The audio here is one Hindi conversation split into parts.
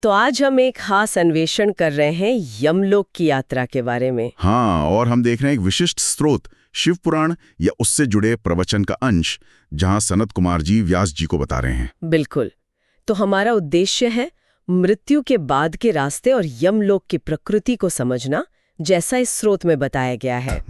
तो आज हम एक खास अन्वेषण कर रहे हैं यमलोक की यात्रा के बारे में। हाँ, और हम देख रहे हैं एक विशिष्ट स्रोत, शिव पुराण या उससे जुड़े प्रवचन का अंश, जहां सनत कुमार जी व्यास जी को बता रहे हैं। बिल्कुल। तो हमारा उद्देश्य है मृत्यु के बाद के रास्ते और यमलोक की प्रकृति को समझना, जैसा इस स्रोत में बताया गया है।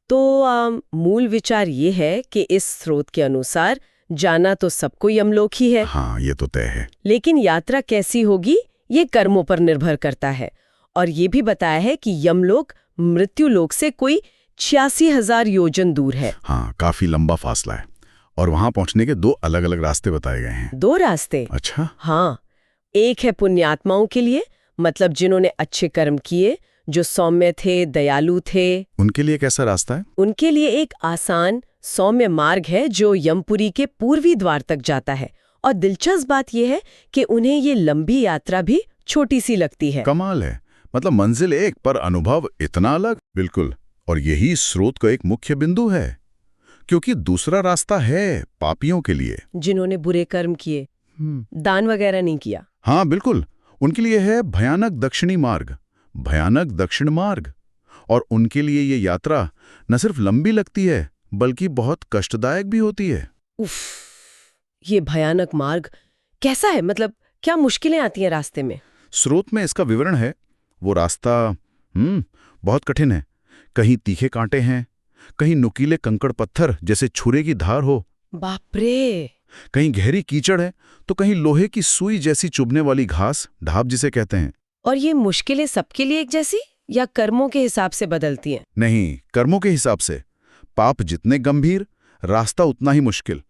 तो मूल विचार ये है कि इस स्रोत के अनुसार जाना तो सबको यमलोक ही है। हाँ, ये तो तय है। लेकिन यात्रा कैसी होगी ये कर्मों पर निर्भर करता है। और ये भी बताया है कि यमलोक मृत्यु लोक से कोई 86,000 योजन दूर है। हाँ, काफी लंबा फासला है। और वहां पहुंचने के 2 अलग-अलग रास्ते बताए गए हैं। 2 रास्ते? अच्छा। हाँ, एक है पुण्यात्माओं के लिए, मतलब जिन्होंने अच्छे कर्म किए, जो सौम्य थे, दयालु थे। उनके लिए कैसा रास्ता है? उनके लिए एक आसान सौम्य मार्ग है जो यमपुरी के पूर्वी द्वार तक जाता है। और दिलचस्प बात यह है कि उन्हें ये लंबी यात्रा भी छोटी सी लगती है। कमाल है। मतलब मंजिल एक पर अनुभव इतना अलग। बिल्कुल। और यही स्रोत का एक मुख्य बिंदु है, क्योंकि दूसरा रास्ता है पापियों के लिए, जिन्होंने बुरे कर्म किए, दान वगैरह नहीं किया। हाँ बिल्कुल, उनके लिए है भयानक दक्षिणी मार्ग, भयानक दक्षिण मार्ग। और उनके लिए ये यात्रा न सिर्फ लंबी लगती है, बल्कि बहुत कष्टदायक भी होती है। उफ, ये भयानक मार्ग कैसा है? मतलब क्या मुश्किलें आती हैं रास्ते में? स्रोत में इसका विवरण है। वो रास्ता बहुत कठिन है। कहीं तीखे कांटे हैं, कहीं नुकीले कंकड़ पत्थर जैसे छुरे की धार हो, बाप रे। कहीं गहरी कीचड़ है, तो कहीं लोहे की सुई जैसी चुभने वाली घास, ढाब जिसे कहते हैं। और ये मुश्किलें सबके लिए एक जैसी या कर्मों के हिसाब से बदलती हैं? नहीं, कर्मों के हिसाब से। पाप जितने गंभीर, रास्ता उतना ही मुश्किल।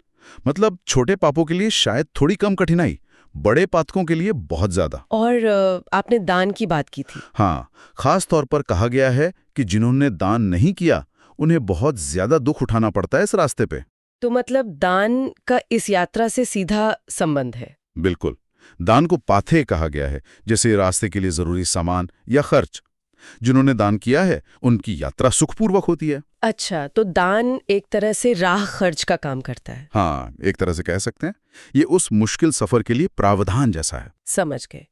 मतलब छोटे पापों के लिए शायद थोड़ी कम कठिनाई, बड़े पातकों के लिए बहुत ज्यादा। और आपने दान की बात की थी। हाँ, खास तौर पर कहा गया है कि जिन्होंने दान नहीं किया, उन्हें बहुत ज्यादा दुख उठाना पड़ता है इस रास्ते पे। तो मतलब दान का इस यात्रा से सीधा संबंध है? बिल्कुल। दान को पाथे कहा गया है, जैसे रास्ते के लिए जरूरी सामान या खर्च। जिन्होंने दान किया है, उनकी यात्रा सुखपूर्वक होती है। अच्छा, तो दान एक तरह से राह खर्च का काम करता है। हाँ, एक तरह से कह सकते हैं। ये उस मुश्किल सफर के लिए प्रावधान जैसा है। समझ गए।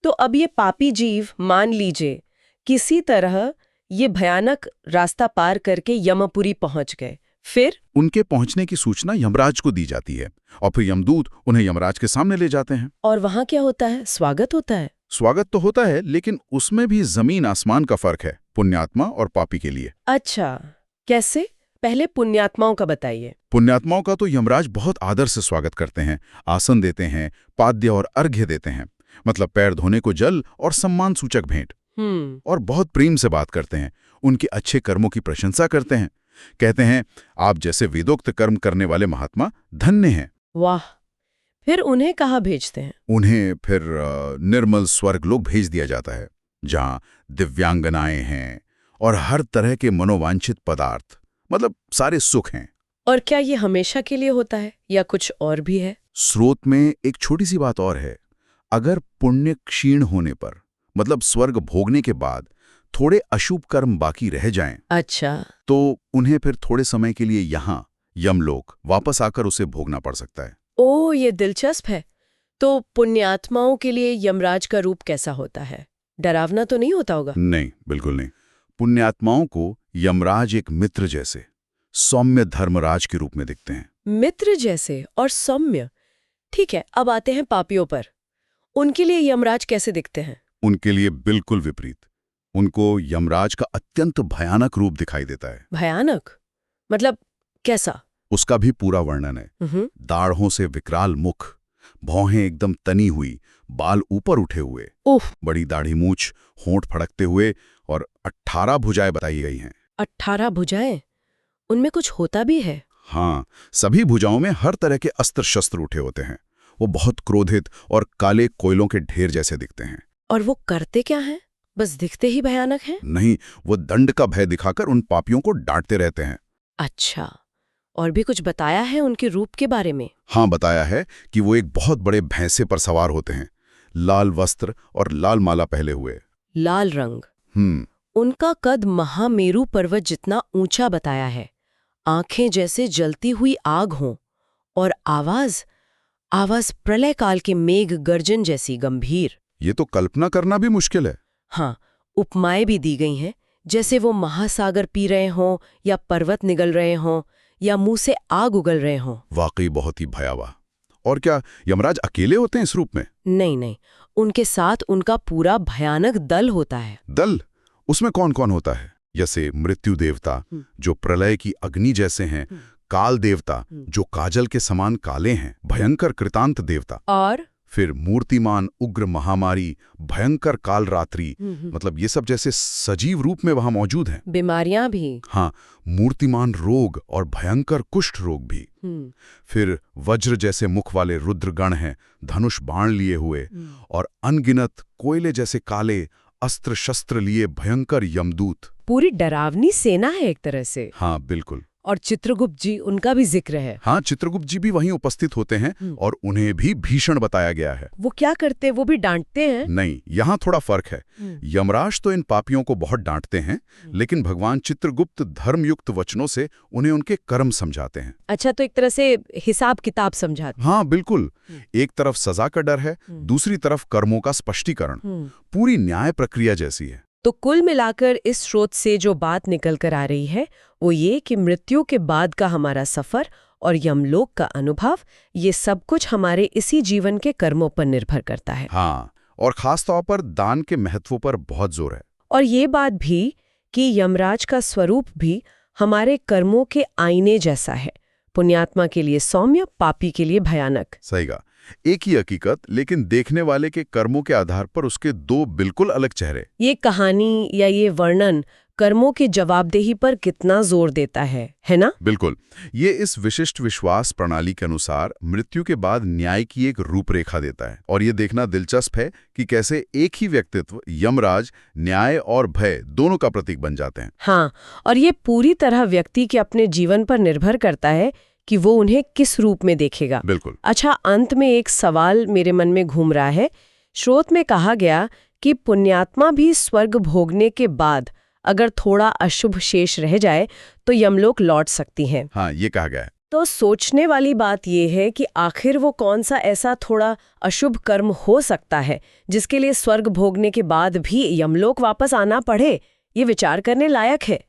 तो अब ये पापी जीव, मान लीजिए किसी तरह ये भयानक रास्ता पार करके यमपुरी पहुंच गए, फिर? उनके पहुंचने की सूचना यमराज को दी जाती है, और फिर यमदूत उन्हें यमराज के सामने ले जाते हैं। और वहां क्या होता है? स्वागत होता है? स्वागत तो होता है, लेकिन उसमें भी जमीन आसमान का फर्क है, पुण्यात्मा और पापी के लिए। अच्छा, कैसे? पहले पुण्यात्माओं का बताइए। पुण्यात्माओं का तो यमराज बहुत आदर से स्वागत करते हैं, आसन देते हैं, पाद्य और अर्घ्य देते हैं, मतलब पैर धोने को जल और सम्मान सूचक भेंट। और बहुत प्रेम से बात करते हैं, उनके अच्छे कर्मों की प्रशंसा करते हैं। कहते हैं, आप जैसे वेदोक्त कर्म करने वाले महात्मा धन्य हैं। वाह। फिर उन्हें कहाँ भेजते हैं? उन्हें फिर निर्मल स्वर्गलोक भेज दिया जाता है, जहाँ दिव्यांगनाएं हैं और हर तरह के मनोवांछित पदार्थ, मतलब सारे सुख हैं। और क्या ये हमेशा के लिए होता है या कुछ और भी है? स्रोत में एक छोटी सी बात और है। अगर पुण्य क्षीण होने पर, मतलब स्वर्ग भोगने के बाद थोड़े अशुभ कर्म बाकी रह जाएं, अच्छा, तो उन्हें फिर थोड़े समय के लिए यहाँ यमलोक वापस आकर उसे भोगना पड़ सकता है। ओ, ये दिलचस्प है। तो पुण्यात्माओं के लिए यमराज का रूप कैसा होता है? डरावना तो नहीं होता होगा? नहीं, बिल्कुल नहीं। पुण्यात्माओं को यमराज एक मित्र जैसे, सौम्य धर्मराज के रूप में दिखते हैं। मित्र जैसे और सौम्य। ठीक है, अब आते हैं पापियों पर। उनके लिए यमराज कैसे दिखते हैं? उनके लिए बिल्कुल विपरीत। उनको यमराज का अत्यंत भयानक रूप दिखाई देता है। भयानक मतलब कैसा? उसका भी पूरा वर्णन है। दाढ़ों से विकराल मुख, भौहें एकदम तनी हुई, बाल ऊपर उठे हुए, बड़ी दाढ़ी मूछ, होंठ फड़कते हुए, और 18 भुजाएं बताई गई हैं। 18 भुजाएं? उनमें कुछ होता भी है? हाँ, सभी भुजाओं में हर तरह के अस्त्र शस्त्र उठे होते हैं। वो बहुत क्रोधित और काले कोयलों के ढेर जैसे दिखते हैं। और वो करते क्या हैं? बस दिखते ही भयानक हैं? नहीं, वो दंड का भय दिखाकर उन पापियों को डांटते रहते हैं। अच्छा, और भी कुछ बताया है उनके रूप के बारे में? हाँ, बताया है कि वो एक बहुत बड़े भैंसे पर सवार होते हैं, लाल वस्त्र और लाल माला पहले हुए। लाल रंग। उनका कद महामेरु पर्वत जितना ऊंचा बताया है। आंखें जैसे जलती हुई आग हों। और आवाज आवाज प्रलय काल के मेघ गर्जन जैसी गंभीर। ये तो कल्पना करना भी मुश्किल है। हाँ, उपमाएं भी दी गई हैं, जैसे वो महासागर पी रहे हों या पर्वत निगल रहे हों या मुंह से आग उगल रहे हों। वाकई बहुत ही भयावह। और क्या यमराज अकेले होते हैं इस रूप में? नहीं, उनके साथ उनका पूरा भयानक दल होता है। दल? उसमें कौन कौन होता है? जैसे मृत्यु देवता जो प्रलय की अग्नि जैसे हैं, काल देवता जो काजल के समान काले हैं, भयंकर कृतांत देवता, और फिर मूर्तिमान उग्र महामारी, भयंकर काल रात्रि, मतलब ये सब जैसे सजीव रूप में वहां मौजूद हैं। बीमारियां भी। हाँ, मूर्तिमान रोग और भयंकर कुष्ठ रोग भी। फिर वज्र जैसे मुख वाले रुद्रगण हैं, धनुष बाण लिए हुए, और अनगिनत कोयले जैसे काले अस्त्र शस्त्र लिए भयंकर यमदूत। पूरी डरावनी सेना है एक तरह से। हाँ बिल्कुल। और चित्रगुप्त जी, उनका भी जिक्र है। हाँ, चित्रगुप्त जी भी वहीं उपस्थित होते हैं और उन्हें भी भीषण बताया गया है। वो क्या करते हैं? वो भी डांटते हैं? नहीं, यहाँ थोड़ा फर्क है। यमराज तो इन पापियों को बहुत डांटते हैं, लेकिन भगवान चित्रगुप्त धर्मयुक्त वचनों से उन्हें उनके कर्म समझाते हैं। अच्छा, तो एक तरह से हिसाब किताब समझाते। हाँ बिल्कुल। एक तरफ सजा का डर है, दूसरी तरफ कर्मों का स्पष्टीकरण। पूरी न्याय प्रक्रिया जैसी है। तो कुल मिलाकर इस स्रोत से जो बात निकल कर आ रही है वो ये कि मृत्यु के बाद का हमारा सफर और यमलोक का अनुभव, ये सब कुछ हमारे इसी जीवन के कर्मों पर निर्भर करता है। हाँ, और खास तौर पर दान के महत्व पर बहुत जोर है। और ये बात भी कि यमराज का स्वरूप भी हमारे कर्मों के आईने जैसा है, पुण्यात्मा के लिए सौम्य, पापी के लिए भयानक। सही कहा। एक ही हकीकत, लेकिन देखने वाले के कर्मों के आधार पर उसके दो बिल्कुल अलग चेहरे। ये कहानी या ये वर्णन कर्मों की जवाबदेही पर कितना जोर देता है ना? बिल्कुल। ये इस विशिष्ट विश्वास प्रणाली के अनुसार मृत्यु के बाद न्याय की एक रूपरेखा देता है। और ये देखना दिलचस्प है कि कैसे एक ही व्यक्तित्व, यमराज, न्याय और भय दोनों का प्रतीक बन जाते हैं। हाँ, और ये पूरी तरह व्यक्ति के अपने जीवन पर निर्भर करता है कि वो उन्हें किस रूप में देखेगा। बिल्कुल। अच्छा, अंत में एक सवाल मेरे मन में घूम रहा है। स्रोत में कहा गया कि पुण्यात्मा भी स्वर्ग भोगने के बाद अगर थोड़ा अशुभ शेष रह जाए तो यमलोक लौट सकती हैं। हाँ, ये कहा गया है। तो सोचने वाली बात ये है कि आखिर वो कौन सा ऐसा थोड़ा अशुभ कर्म हो सकता है जिसके लिए स्वर्ग भोगने के बाद भी यमलोक वापस आना पड़े? ये विचार करने लायक है।